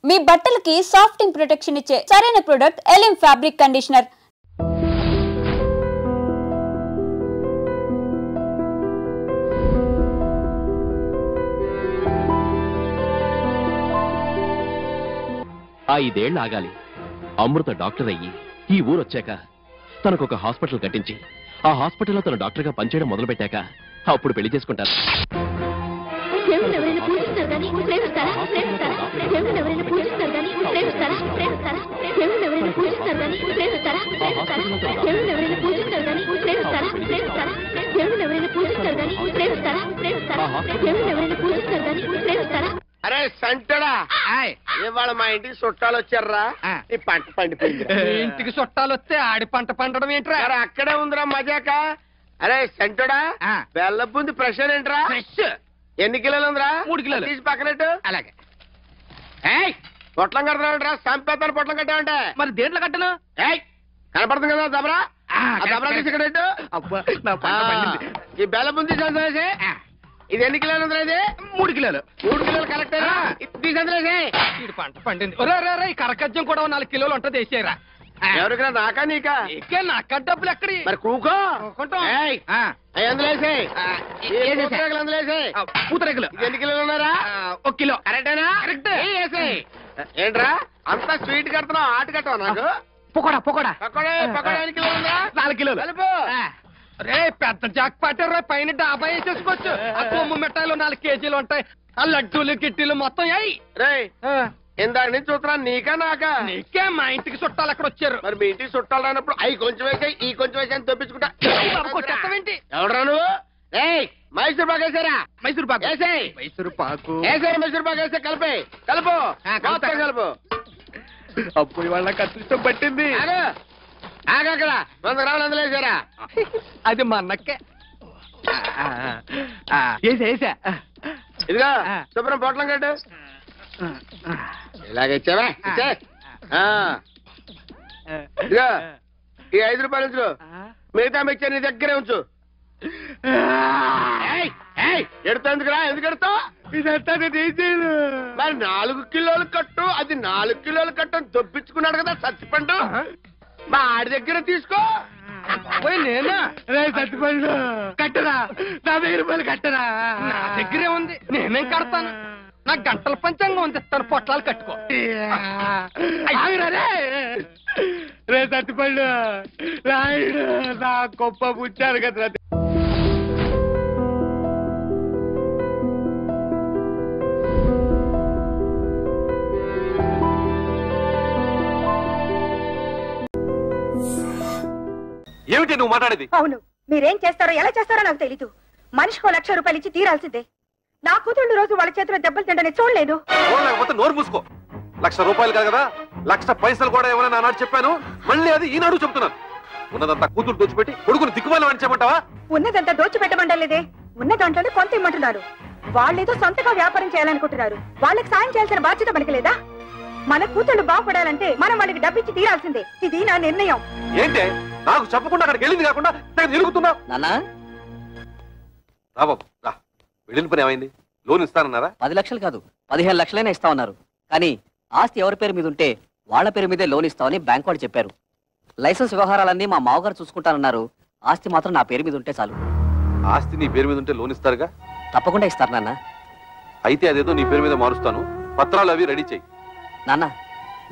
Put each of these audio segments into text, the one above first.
మీ బట్టలకి సాఫ్టింగ్ ప్రొటెక్షన్ ఇచ్చే సరైన ప్రొడక్ట్ ఎలిమ్ ఫ్యాబ్రిక్ కండిషనర్. ఆ 5 ఏళ్ళు ఆగాలి. అమృత డాక్టర్ అయ్యి ఈ ఊరు వచ్చాక తనకు ఒక హాస్పిటల్ కట్టించి ఆ హాస్పిటల్లో తన డాక్టర్గా పనిచేయడం మొదలుపెట్టాక అప్పుడు పెళ్లి చేసుకుంటారు. అరే సంటడా, ఇవాళ మా ఇంటికి చుట్టాలు వచ్చారా? ఈ పంట పండిపోయింది. ఇంటికి చుట్టాలు వస్తే ఆడి పంట పండడం ఏంట్రా? అక్కడే ఉందిరా మజాక. అరే సంటడా, బెల్లపుంది ప్రెషర్ ఏంట్రా? ఎన్ని కిలోలు ఉందిరా? 3 కిలోలు. తీసి పక్కనట్టు. అలాగే. పొట్లం కడతానంటరా? సంపేతాను పొట్లం కట్టామంటే. మరి దేంట్లో కట్టను? కనపడుతుంది కదా దబరా? దబరా తీసి ఇక్కడ పెట్టు. ఈ బెల్లపుంది తీసి. ఇది ఎన్ని కిలోలు ఉందిరా? ఇది 3 కిలోలు. 3 కిలోలు కరెక్ట్. తీసేసి ఇది పంట పండింది. కరకజ్జం కూడా 4 కిలోలు ఉంటది. వేసేరా. ఎవరికైనా నాకా నీకా? నాక డబ్బులు ఎక్కడి? మరి కూకో పూతరేకులు ఎన్ని కిలోలు ఉన్నారా? 1 కిలో. కరెక్టేనా? కరెక్ట్. ఏంట్రా అంతా స్వీట్ కడుతున్నావు, ఆట కట్టవా? నాకు పొకోడా పొకోడా ఎన్ని కిలోలు ఉందా? 4 కిలోలు. కలుపు. రే పెద్ద జాక్ పాటారు. పైన డాబా వేసేసుకోవచ్చు. ఆ కొమ్ము మిఠాయిలు 4 కేజీలు ఉంటాయి. ఆ లడ్డూలు గిట్టీలు మొత్తం అయ్యి. రే ఇందాక నుంచి చూస్తున్నాను, నీకా నాకా? నీకే. మా ఇంటికి చుట్టాలు అక్కడ వచ్చారు. మరి మీ ఇంటికి చుట్టాలు రానప్పుడు అవి కొంచెం వేసాయి, ఈ కొంచెం వేసాయి అని తప్పించుకుంటా. కొట్టేస్తావేంటి? ఎవడరా నువ్వు? మైసూర్ పాకు వేసారా? మైసూర్ పాకు వేసాయి. మైసూర్ పాకు మైసూర్ పాకు వేసే కలిపే. కలుపు కలుపు. అప్పుడు వాళ్ళ కష్టం పట్టింది. ఆగక్కడ 100 గ్రాములు అందులో వేసారా? అది మా అన్నక్కే. వేసా. ఇదిగో శుభ్రం పొట్లం కట్టు. ఇలాగ ఇచ్చావా? ఇదిగో ఈ 5 రూపాయలు ఉంచు. మిగతా మిక్చర్ నీ దగ్గరే ఉంచు. ఎడుతందుకురా? ఎందుకు ఎడతావు? మరి 4 కిలోలు కట్టు. అది 4 కిలోలు కట్టు అని దొప్పించుకున్నాడు కదా చచ్చిపండు. మా ఆడి దగ్గర తీసుకో. నేనా? చచ్చిపండు కట్టరా? 40 రూపాయలు కట్టరా? నా దగ్గరే ఉంది. నేనేం కడతాను? నా గంటల పంచాంగం అందిస్తాను. పొట్లాలు కట్టుకో. రే చచ్చిపండు రాయుడు నా గొప్ప పుచ్చారు కదా. ఏమిటి నువ్వు మాట్లాడేది? అవును, మీరేం చేస్తారో ఎలా చేస్తారో నాకు తెలీదు. మనిషికో 1,00,000 రూపాయలు ఇచ్చి తీరాల్సిందే. నా కూతుళ్ళు రోజు వాళ్ళ చేతిలో దెబ్బలు తింటనే చూడలేదు. నోరు మూసుకో. 1,00,000 రూపాయలు కాదు కదా, 1,00,000 పైసలు కూడా ఏమైనా నానాడు చెప్పాను. మళ్ళీ అది ఈనాడు చెప్తున్నాను. ఉన్నదంతా కూతురు దోచిపెట్టి కొడుకుని దిక్కుమాలి అని చెప్పమంటావా? ఉన్నదంతా దోచిపెట్టమంటలేదే. ఉన్న దాంట్లోనే కొంత ఇమ్మంటున్నారు. వాళ్ళేదో సొంతగా వ్యాపారం చేయాలనుకుంటున్నారు. వాళ్ళకి సాయం చేయాల్సిన బాధ్యత మనకి లేదా? మన కూతుళ్ళు బాగుపడాలంటే మనం వాళ్ళకి డబ్బిచ్చి తీరాల్సిందే. ఇది నా నిర్ణయం. ఏంటే నాకు చెప్పకుండా అక్కడికి వెళ్ళింది కాకుండా తిరుగుతున్నావు? నాన్నా రా బాబు రా. వెళ్ళిన పని ఏమైంది? లోన్ ఇస్తానన్నారా? 10 లక్షలు కాదు 15 లక్షలైనా ఇస్తా ఉన్నారు. కానీ ఆస్తి ఎవరి పేరు మీద ఉంటే వాళ్ళ పేరు మీదే లోన్ ఇస్తామని బ్యాంక్ వాళ్ళు చెప్పారు. లైసెన్స్ వ్యవహారాలన్నీ మా మామగారు చూసుకుంటానన్నారు. ఆస్తి మాత్రం నా పేరు మీద ఉంటే చాలు. ఆస్తి నీ పేరు మీద ఉంటే లోన్ ఇస్తారుగా? తప్పకుండా ఇస్తారు నాన్న. అయితే అదేదో నీ పేరు మీద మారుస్తాను. పత్రాలు అవి రెడీ చెయ్యి. నాన్న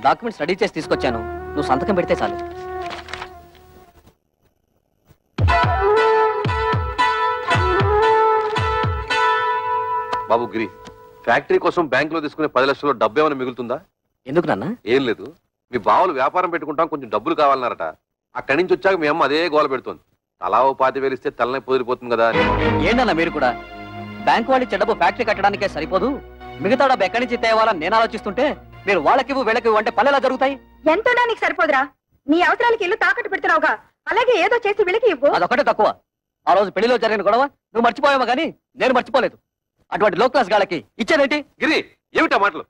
డాక్యుమెంట్స్ రెడీ చేసి తీసుకొచ్చాను. నువ్వు సంతకం పెడితే చాలు. బాబు గిరి, ఫ్యాక్టరీ కోసం బ్యాంక్ లో తీసుకునే 10 లక్షల్లో డబ్బు ఏమైనా మిగులుతుందా? ఎందుకు నాన్న? ఏం లేదు, మీ బావలు వ్యాపారం పెట్టుకుంటాం, కొంచెం డబ్బులు కావాలన్నారట. అక్కడి నుంచి వచ్చాక మీ అమ్మ అదే గోల పెడుతోంది. తలా 25,000 ఇస్తే తలనే పొదిరిపోతుంది కదా. ఏంటన్నా మీరు కూడా? బ్యాంక్ వాళ్ళు చెడ్డబు ఫ్యాక్టరీ కట్టడానికే సరిపోదు, మిగతా డబ్బు ఎక్కడి నుంచి తేవాలని నేను ఆలోచిస్తుంటే మీరు వాళ్ళకివ్వు వీళ్ళకివ్వు అంటే పల్లెలా జరుగుతాయి? ఎంతోనా నీకు సరిపోదురా? నీ అవసరాలకి ఇల్లు తాకట్టు పెడుతున్నావుగా, అలాగే ఏదో చేసి వీళ్ళకి ఇవ్వు. అదొకటే తక్కువ. ఆ రోజు పెళ్లిలో జరిగిన గొడవ నువ్వు మర్చిపోయావా? కానీ నేను మర్చిపోలేదు. అటువంటి లో క్లాస్ గాళ్ళకి ఇచ్చేదేంటి? గిరి ఏమిటా మాటలు?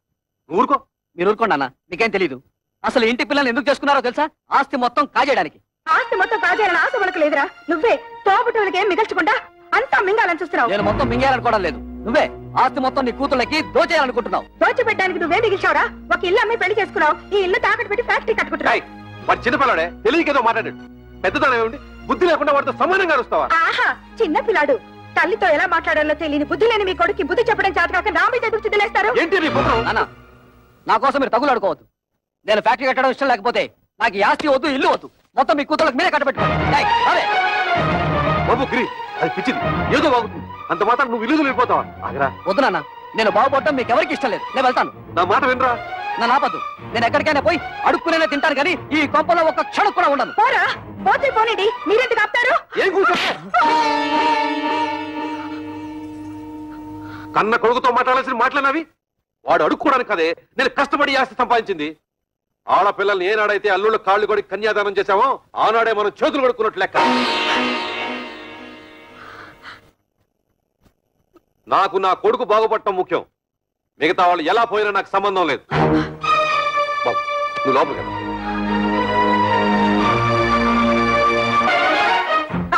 నువ్వు ఊరుకో. మీరు ఊరుకోండి అన్న, మీకేం తెలీదు. అసలు ఇంటి పిల్లల్ని ఎందుకు చేసుకున్నారో తెలుసా? ఆస్తి మొత్తం కాజేయడానికి. ఆస్తి మొత్తం కాజేయాలని ఆశ మనకు లేదురా. నువ్వే తోబుట్టువులకి ఏం మిగల్చకుండా అంతా మింగాలని చూస్తున్నావు. నేను మొత్తం మింగేయాలనుకోవడం లేదు. నువ్వే ఆస్తి మొత్తం నీ కూతుళ్ళకి దోచేయాలనుకుంటున్నావు. దోచిపెట్టడానికి నువ్వే మిగిల్చావురా? ఒక ఇల్లు అమ్మి పెళ్లి చేసుకున్నావు, ఈ ఇల్లు తాకట్టు పెట్టి ఫ్యాక్టరీ కట్టుకుంటున్నావు. వాడు చిన్నపిల్లాడే, తెలియకేదో మాట్లాడాడు. పెద్దదానం ఏమిటి? బుద్ధి లేకుండా వాడితో సమానంగా వస్తావా? ఆహా, చిన్న పిల్లాడు. తల్లితో ఎలా మాట్లాడాలో తెలియని బుద్ధి లేని మీ కొడుకు బుద్ధి చెప్పడం చేతకాక నా మీద ఎదురు చిద్దులేస్తారు. ఏంటి నీ పుత్రం? నాన్న, నా కోసం మీరు తగులాడుకోవద్దు. నేను ఫ్యాక్టరీ కట్టడం ఇష్టం లేకపోతే నాకు ఈ ఆస్తి వద్దు, ఇల్లు వద్దు. మొత్తం మీ కూతుళ్ళకి మీరే కట్టబెట్టుకోండి. బాబు గిరి, అది పిచ్చిది, ఏదో బాగుంటుంది. అంత మాత్రం నువ్వు ఇల్లు వెళ్ళిపోతావా? ఆగరా. వద్దు నాన్న, నేను బాగుపడటం మీకు ఎవరికి ఇష్టం లేదు. నేను వెళ్తాను. నా మాట వినరా? నన్ను ఆపద్దు. నేను ఎక్కడికైనా పోయి అడుక్కునే తింటాను కానీ ఈ కొంపలో ఒక్క క్షణం కూడా ఉండను. పోరా, పోతే పోనండి, మీరెందుకు ఆపుతారు? ఏం కూర్చో? కన్న కొడుకుతో మాట్లాడాల్సిన మాట్లాడినవి వాడు అడుక్కోవడానికి కదే నేను కష్టపడి ఆస్తి సంపాదించింది. ఆడపిల్లల్ని ఏనాడైతే అల్లుళ్ళ కాళ్ళు కొడి కన్యాదానం చేశామో ఆనాడే మనం చేతులు కొడుకున్నట్లు లెక్క. నాకు నా కొడుకు బాగుపడటం ముఖ్యం. మిగతా వాళ్ళు ఎలా పోయినా నాకు సంబంధం లేదు. బాబు, నువ్వు లోపలికి వెళ్ళు.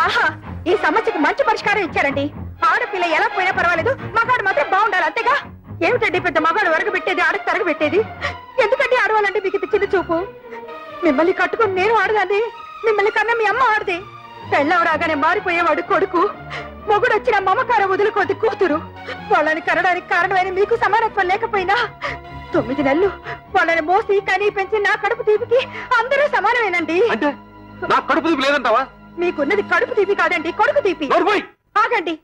ఆహా, ఈ సమస్యకు మంచి పరిష్కారం ఇచ్చారండి. ఆడపిల్ల ఎలా పోయినా పర్వాలేదు, మగాడు మాత్రం బాగుండాలి, అంతేగా? ఏమిటండి పెద్ద మగాడు వరగబెట్టేది, ఆడకు తరగబెట్టేది? ఎందుకంటే ఆడవాలంటే మీకు ఇది చిన్న చూపు? మిమ్మల్ని కట్టుకుని నేను ఆడదాన్ని, మిమ్మల్ని కన్నా మీ అమ్మ ఆడది. పెళ్ళం రాగానే మారిపోయేవాడు కొడుకు, మొగుడు వచ్చిన మమకారం వదులుకోద్ది కూతురు. వాళ్ళని కనడానికి కారణమైన మీకు సమానత్వం లేకపోయినా 9 నెలలు వాళ్ళని మోసి కనీ పెంచి నా కడుపు తీపికి అందరూ సమానమేనండి. అంటే నా కడుపు తీపి లేదంటావా? మీకున్నది కడుపు తీపి కాదండి, కొడుకు తీపి. ఆగండి,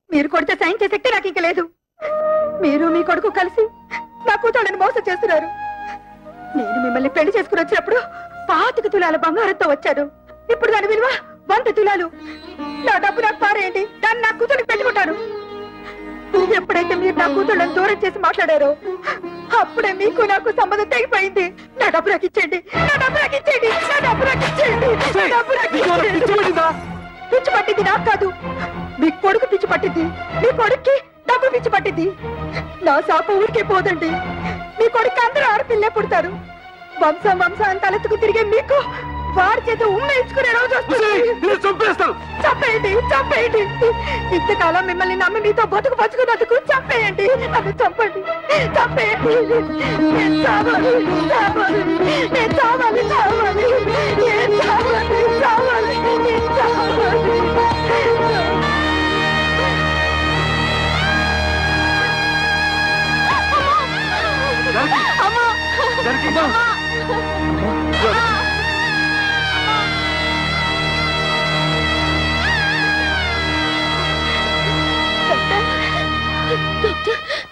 మీరు కొడితే సైన్ చేసే శక్తి నాకు ఇంక లేదు. మీరు మీ కొడుకు కలిసి నా కూతుళ్ళని మోసం చేస్తున్నారు. నేను మిమ్మల్ని పెళ్లి చేసుకుని వచ్చినప్పుడు 25 తులాల బంగారంతో వచ్చాను. ఇప్పుడు దాని విలువ 100 తులాలు. నా డబ్బు నాకు పారేయండి, దాన్ని నా కూతురికి పెట్టుకుంటాను. ఎప్పుడైతే మీరు నా కూతుళ్ళని దూరం చేసి మాట్లాడారో అప్పుడే మీకు నాకు సంబంధం తెగిపోయింది. నా డబ్బు నాకు ఇచ్చేయండి, నా డబ్బు నాకు ఇచ్చేయండి, నా డబ్బు నాకు ఇచ్చేయండి, నా డబ్బు నాకు ఇచ్చేయండి. పిచ్చి పట్టింది నాకు కాదు, మీ కొడుకు పిచ్చి పట్టింది. మీ కొడుక్కి డబ్బు పిచ్చి పట్టింది. నా శాప ఊరికే పోదండి. మీ కొడుకు అందరూ ఆడపిల్లే పుడతారు. వంశం వంశం తలెత్తుకు తిరిగే మీకు వారి చేత ఉమ్మేయించుకునే రోజు వస్తుంది. చంపేయండి, చంపేయండి. ఇంతకాలం మిమ్మల్ని నమ్మి మీతో బతుకు బతుకున్నందుకు చంపేయండి, నన్ను చంపండి, చంపేయండి. నేను చావాలి, చావాలి, నేను చావాలి, చావాలి, నేను చావాలి, చావాలి, నేను చావాలి.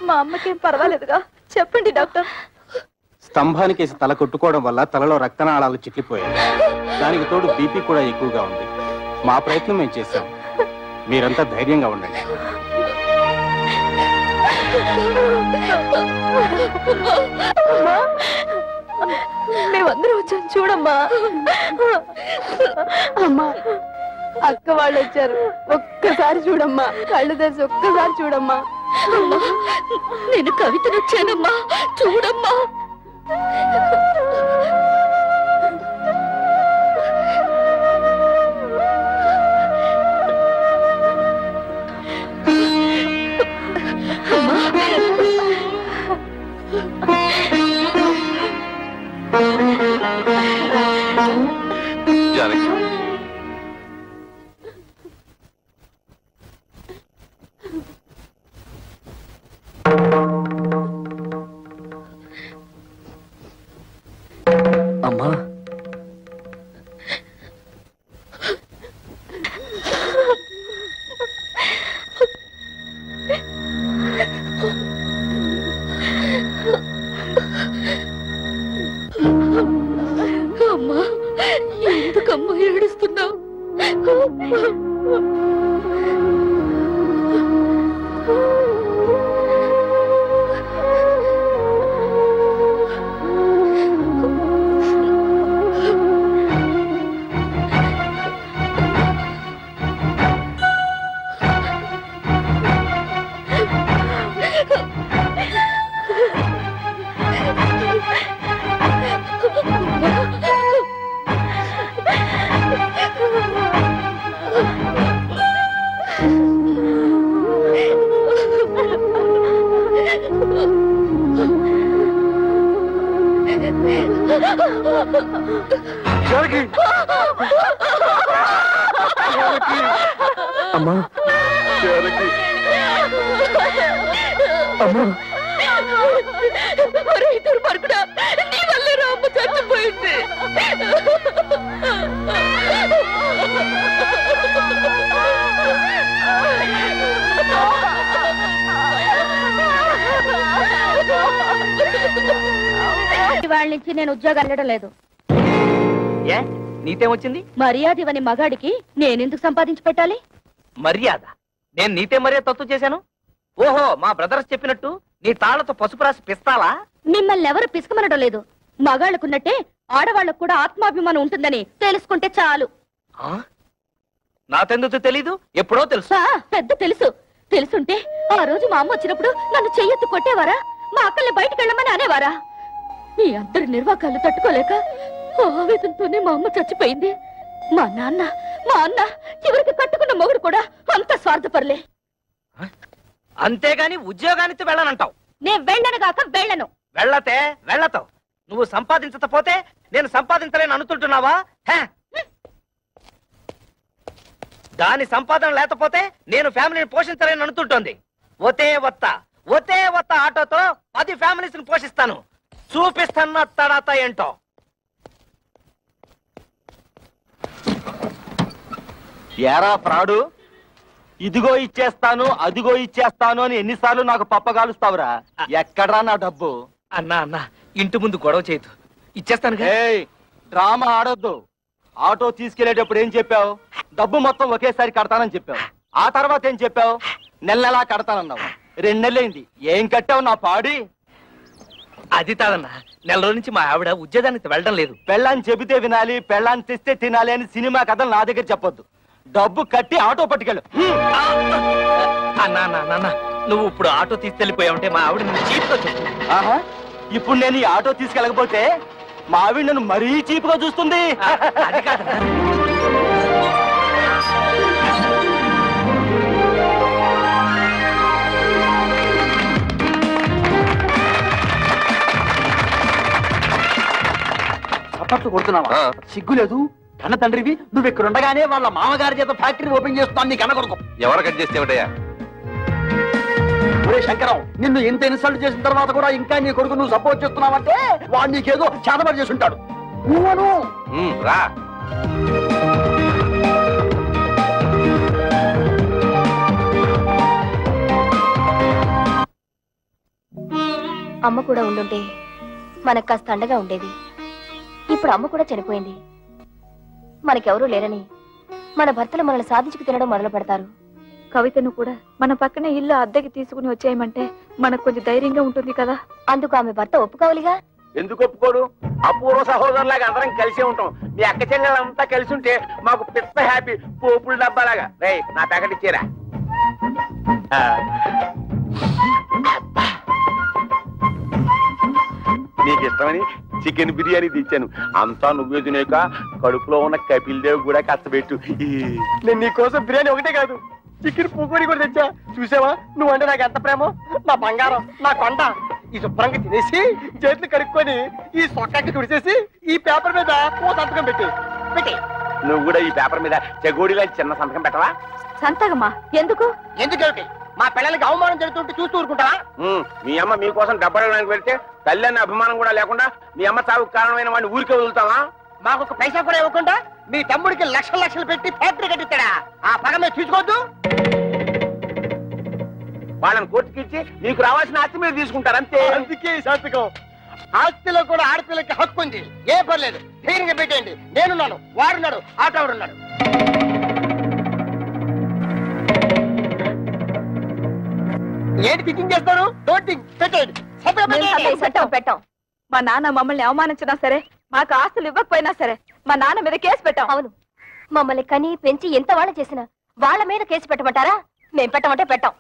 మా అమ్మకేం పర్వాలేదుగా? చెప్పండి డాక్టర్. స్తంభానికి తల కొట్టుకోవడం వల్ల తలలో రక్తనాళాలు చిట్లిపోయాయి. దానికి తోడు బీపీ కూడా ఎక్కువగా ఉంది. మా ప్రయత్నం మేము చేశాం. మీరంతా ధైర్యంగా ఉండండి. మేమందరం వచ్చాం, చూడమ్మా. అమ్మా, అక్క వాళ్ళు వచ్చారు, ఒక్కసారి చూడమ్మా, కళ్ళు తెరిచి ఒక్కసారి చూడమ్మా. నేను కవితను వచ్చానమ్మా, చూడమ్మా. జానకి, అమ్మా, అమ్మా, ఎందుకమ్మా ఏడుస్తున్నావు? అమ్మా అమ్మా దుర్మార్గుడా, నీ వల్లే రాము చచ్చిపోయింది. వాళ్ళ నుంచి నేను ఉద్యోగం వెళ్ళడం లేదు. ఏ నీతేం వచ్చింది? మర్యాద ఇవని మగాడికి నేనెందుకు సంపాదించి పెట్టాలి? మర్యాద? నేను నీతే మర్యాద తత్తు చేశాను? ఓహో, మా బ్రదర్స్ చెప్పినట్టు నీ తాళ్లతో పసుపు రాసి పిస్తాలా? మిమ్మల్ని ఎవరు పిసుకమనడం లేదు. మగాళ్ళకున్నట్టే ఆడవాళ్లకు కూడా ఆత్మాభిమానం ఉంటుందని తెలుసుకుంటే చాలు. నాకెందుకు తెలీదు? ఎప్పుడో తెలుసు. పెద్ద తెలుసు. తెలుసుంటే ఆ రోజు మా అమ్మ వచ్చినప్పుడు నన్ను చెయ్యెత్తు కొట్టేవారా? మా అక్కల్ని బయటకు వెళ్ళమని అనేవారా? మీ అందరి నిర్వాకాలు తట్టుకోలేక ఆవేదంతోనే మా అమ్మ చచ్చిపోయింది. మా అన్న చివరికి కట్టుకున్న మొగుడు కూడా అంత స్వార్థపరలే. అంతేగాని ఉద్యోగానికి వెళ్ళనంటావు? నేను వెళ్ళను గాక వెళ్ళను. వెళ్ళతావు. నువ్వు సంపాదించకపోతే నేను సంపాదించలేను అనుకుంటున్నావా? దాని సంపాదన లేకపోతే నేను ఫ్యామిలీని పోషించలేను అనుకుంటోంది. ఒతే వత్త ఆటోతో 10 ఫ్యామిలీస్ ని పోషిస్తాను. చూపిస్తాను తడాత ఏంటో. ఏరా ప్రాడు, ఇదిగో ఇచ్చేస్తాను అదిగో ఇచ్చేస్తాను అని ఎన్నిసార్లు నాకు పప్పగాలుస్తావురా? ఎక్కడ్రా నా డబ్బు? అన్నా ఇంటి ముందు గొడవ చేయదు, ఇచ్చేస్తాను. డ్రామా ఆడొద్దు. ఆటో తీసుకెళ్లేటప్పుడు ఏం చెప్పావు? డబ్బు మొత్తం ఒకేసారి కడతానని చెప్పావు. ఆ తర్వాత ఏం చెప్పావు? నెలలా కడతానన్నావు. 2 నెలలైంది, ఏం కట్టావు నా పాడి? అది తాదన్నా, నెల రోజు నుంచి మా ఆవిడ ఉద్యోగానికి వెళ్ళడం లేదు. పెళ్ళాన్ని చెబితే వినాలి, పెళ్ళాన్ని తెస్తే తినాలి అని సినిమా కథలు నా దగ్గర చెప్పొద్దు. డబ్బు కట్టి ఆటో పట్టుకెళ్ళు. అన్నా నువ్వు ఇప్పుడు ఆటో తీసుకెళ్లిపోయావుంటే మా ఆవిడ నువ్వు చీప్గా చెప్పు. ఆహా, ఇప్పుడు నేను ఈ ఆటో తీసుకెళ్ళకపోతే మా ఆవిడ నన్ను మరీ చీప్గా చూస్తుంది. అది కాదన్నా. చప్పట్లు కొడుతున్నావా? సిగ్గులేదు? కన్న తండ్రివి నువ్వు ఇక్కడ ఉండగానే వాళ్ళ మామగారి చేత ఫ్యాక్టరీ ఓపెన్ చేస్తున్నాను. నీ కన్న కొడుకు ఎవరు కట్ చేస్తే ఏమిటయ్యా? శంకరం, నిన్ను ఇంత ఇన్సల్ట్ చేసిన తర్వాత కూడా ఇంకా నీ కొడుకు నువ్వు సపోర్ట్ చేస్తున్నావంటే వాడు నీకేదో చేతబడి చేసి ఉంటాడు. నువ్వను రా. అమ్మ కూడా ఉండుంటే మనకు కాస్త అండగా ఉండేది. ఇప్పుడు అమ్మ కూడా చనిపోయింది. మనకెవరూ లేరని మన భర్తలు మనల్ని సాధించుకు తినడం మొదలు పెడతారు. కవితను కూడా మన పక్కనే ఇల్లు అద్దెకి తీసుకుని వచ్చేయమంటే మనకు కొంచెం ధైర్యంగా ఉంటుంది కదా. అందుకు ఆమె భర్త ఒప్పుకోవాలిగా. ఎందుకు ఒప్పుకోడు? అపూర్వ సహోదరులాగా అందరం కలిసే ఉంటాం. మీ అక్క చెల్లెలంతా కలిసి ఉంటే మాకు పెద్ద హ్యాపీ. పోపుల డబ్బాలాగా. రేయ్, నా ప్యాకెట్ ఇచ్చేరా. నీకు ఇష్టమని చికెన్ బిర్యానీ తెచ్చాను. అంతా నువ్వే తినేక కడుపులో ఉన్న కపిల్ దేవ్ కూడా కష్టపెట్టు. నేను నీకోసం బిర్యానీ ఒకటే కాదు, చికెన్ పూకూరి కూడా తెచ్చా. చూసావా నువ్వంటే నాకు ఎంత ప్రేమో? నా బంగారం, నా కొండ. ఈ శుభ్రంగా తినేసి చేతులు కడుక్కొని ఈ సొక్కకి తుడిచేసి ఈ పేపర్ మీద ఓ సంతకం పెట్టి నువ్వు కూడా ఈ పేపర్ మీద చెగోడిలా చిన్న సంతకం పెట్టవా? సంతకమా? ఎందుకు? ఎందుకేమిటి? మా పిల్లలకి అవమానం జరుగుతుంటే చూస్తూ ఊరుకుంటావా? మీ అమ్మ మీకోసం డబ్బడానికి వెళ్తే తల్లి అన్న అభిమానం కూడా లేకుండా మీ అమ్మ చావుకు కారణమైన వాడిని ఊరికే వదులుతావా? మాకు ఒక పైసా కూడా ఇవ్వకుండా మీ తమ్ముడికి లక్షలు పెట్టి ఫ్యాక్టరీ కట్టిస్తాడా? ఆ పగ మీరు తీసుకోవద్దు. వాళ్ళని కోర్టుకి ఇచ్చి మీకు రావాల్సిన ఆస్తి మీరు తీసుకుంటారు అంతే. అందుకే ఈ సంతకం. ఆస్తిలో కూడా ఆడపిల్లకి హక్కు ఉంది. ఏ పర్లేదు, ధైర్యంగా పెట్టేయండి. నేనున్నాను, వాడున్నాడు, ఆటోడున్నాడు. ఏంటి థింకింగ్ చేస్తారు? డోంట్ థింక్, పెట్టండి. పెట్టాం. మా నాన్న మమ్మల్ని అవమానించినా సరే, మాకు ఆస్తులు ఇవ్వకపోయినా సరే మా నాన్న మీద కేసు పెట్టాం. అవును, మమ్మల్ని కని పెంచి ఎంత వాళ్ళ చేసినా వాళ్ళ మీద కేసు పెట్టమంటారా? మేం పెట్టమంటే పెట్టాం.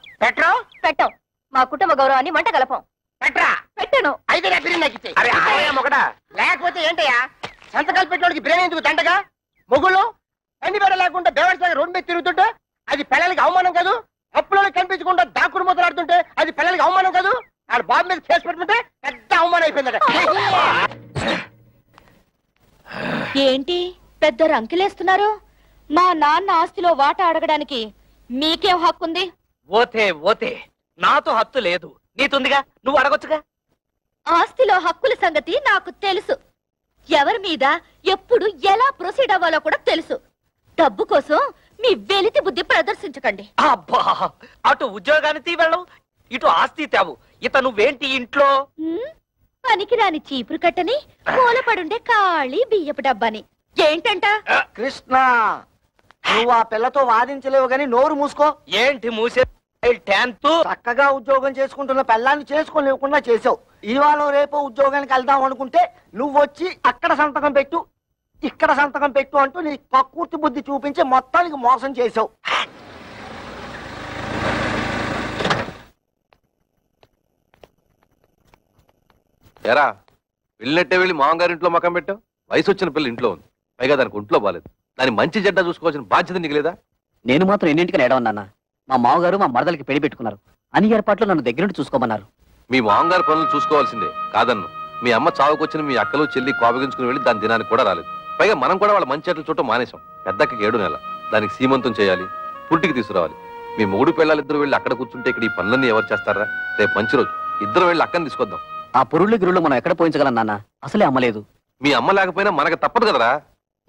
పెట్టాం. మా కుటుంబ గౌరవాన్ని మంట కలపం. పెట్టాను. అయితే నా బిర్యానీ నాకు ఇచ్చేయ్. లేకపోతే ఏంటయ్యా సంతకాలు పెట్టడానికి బిర్యానీ ఎందుకు దండగా? మొగుళ్ళు అన్ని బెడ లేకుండా బేవర్స్ రోడ్డు మీద తిరుగుతుంటే అది పిల్లలకి అవమానం కాదు? అప్పులో కనిపించకుండా దాక్కుడు మొదలాడుతుంటే అది పిల్లలకి అవమానం కాదు? వాళ్ళ బాబు మీద కేసు పెట్టుకుంటే పెద్ద అవమానం అయిపోయిందట. ఏంటి పెద్ద రంకెలేస్తున్నారు? మా నాన్న ఆస్తిలో వాటా అడగడానికి మీకేం హక్కుంది? ఓతే ఓతే, నాతో హక్కు లేదు, నీతుందిగా, నువ్వు అడగొచ్చుగా. ఆస్తిలో హక్కుల సంగతి నాకు తెలుసు. ఎవరి మీద ఎప్పుడు ఎలా ప్రొసీడ్ అవ్వాలో కూడా తెలుసు. డబ్బు కోసం మీ వెలితి బుద్ధి ప్రదర్శించకండి. అబ్బా, అటు ఉద్యోగానికి వెళ్ళవు, ఇటు ఆస్తి తేవు. ఇత నువ్వేంటి ఇంట్లో? పనికిరాని చీపురు కట్టని, మూలపడుండే ఖాళీ బియ్యపు డబ్బాని. ఏంటంట? కృష్ణ, నువ్వు ఆ పిల్లతో వాదించలేవు గాని నోరు మూసుకో. ఏంటి మూసే? చక్కగా ఉద్యోగం చేసుకుంటున్న పిల్లాన్ని చేసుకోలేకుండా చేసావు. ఇవాళ రేపు ఉద్యోగానికి వెళ్దాం అనుకుంటే నువ్వు వచ్చి అక్కడ సంతకం పెట్టు, ఇక్కడ సంతకం పెట్టు అంటూ నీ కక్కుర్తి బుద్ధి చూపించి మొత్తానికి మోసం చేసావు. ఎరా వెళ్ళినట్టే వెళ్ళి మామగారింట్లో మకం పెట్టావు. వయసు వచ్చిన పిల్ల ఇంట్లో ఉంది, పైగా దానికి ఒంట్లో బాలేదు. దాని మంచి జడ్డ చూసుకోవాల్సిన బాధ్యత నీకు లేదా? నేను మాత్రం ఎన్నింటికి ఏడవన్నా. మా మామగారు మా మరదలకి పెళ్లి పెట్టుకున్నారు. అన్ని ఏర్పాట్లు నన్ను దగ్గరుండి చూసుకోమన్నారు. మీ మామగారు పనులు చూసుకోవాల్సిందే కాదన్ను. మీ అమ్మ చావుకొచ్చిన మీ అక్కలు చెల్లి కోపగించుకుని వెళ్ళి దాని దినానికి కూడా రాలేదు. పైగా మనం కూడా వాళ్ళ మంచి చెట్లు చూడటం మానేశాం. పెద్దకి 7 నెలలు, దానికి సీమంతం చేయాలి, పుట్టికి తీసుకురావాలి. మీ మూడు పిల్లలిద్దరు వెళ్ళి అక్కడ కూర్చుంటే ఇక్కడ ఈ పనులన్నీ ఎవరు చేస్తారా? రేపు మంచి రోజు, ఇద్దరు వెళ్ళి అక్కని తీసుకొద్దాం. ఆ పురుళ్ళు గిరుళ్ళు మనం ఎక్కడ పోయించగలం నాన్న? అసలే అమ్మలేదు. మీ అమ్మ లేకపోయినా మనకు తప్పదు కదరా.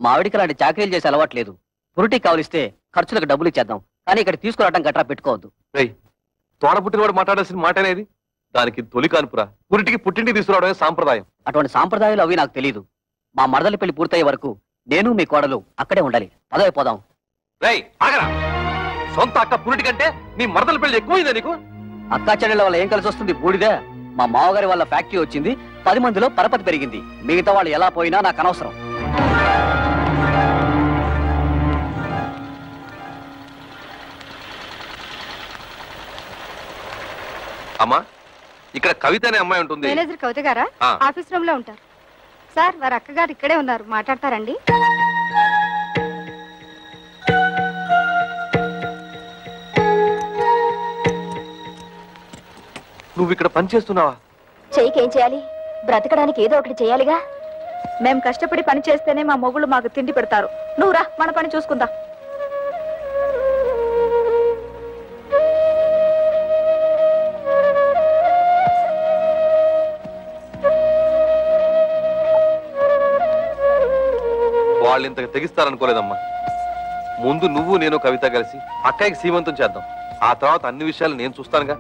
మా ఆవిడికి అలాంటి చాకరీలు చేసి అలవాట్లేదు. పురుటికి కావలిస్తే ఖర్చులకు డబ్బులు ఇచ్చేద్దాం, కానీ ఇక్కడ తీసుకురావడం గట్రా పెట్టుకోవద్దు. తోడ పుట్టినవాడు మాట్లాడాల్సిన మాటనేది. దానికి తొలి కానుపురా, పురిటికి పుట్టింటికి తీసుకురావడమే సాంప్రదాయం. అటువంటి సాంప్రదాయాలు అవి నాకు తెలియదు. మా మరదలి పెళ్లి పూర్తయ్యే వరకు నేను మీ కోడలు అక్కడే ఉండాలి. పదవి పోదాం. ఆగరా, సొంత అక్క పురిటి కంటే నీ మరదల పెళ్లి ఎక్కువైందా నీకు? అక్కా చెల్లెల వల్ల ఏం కలిసి వస్తుంది? బూడిదే. మా మామగారి వాళ్ళ ఫ్యాక్టరీ వచ్చింది, 10 మందిలో పరపతి పెరిగింది. మిగతా వాళ్ళు ఎలా పోయినా నాకు అనవసరం. అమ్మా, ఇక్కడ కవిత అనే అమ్మాయి ఉంటుంది. మేనేజర్ కవిత గారా? ఆఫీస్ రూమ్ లో ఉంటారు సార్. వారి అక్కగారు ఇక్కడే ఉన్నారు, మాట్లాడతారండి. నువ్వు ఇక్కడ పని చేస్తున్నావా? చెయ్యికేం చేయాలి? బ్రతకడానికి ఏదో ఒకటి చేయాలిగా. మేము కష్టపడి పని చేస్తేనే మా మొగుళ్ళు మాకు తిండి పెడతారు. నువ్వు రా, మన పని చూసుకుందాం. వాళ్ళు ఇంతకు తెగిస్తారనుకోలేదమ్మా. ముందు నువ్వు నేను కవిత కలిసి అక్కయ్యకి సీమంతం చేద్దాం. ఆ తర్వాత అన్ని విషయాలు నేను చూస్తానుగా.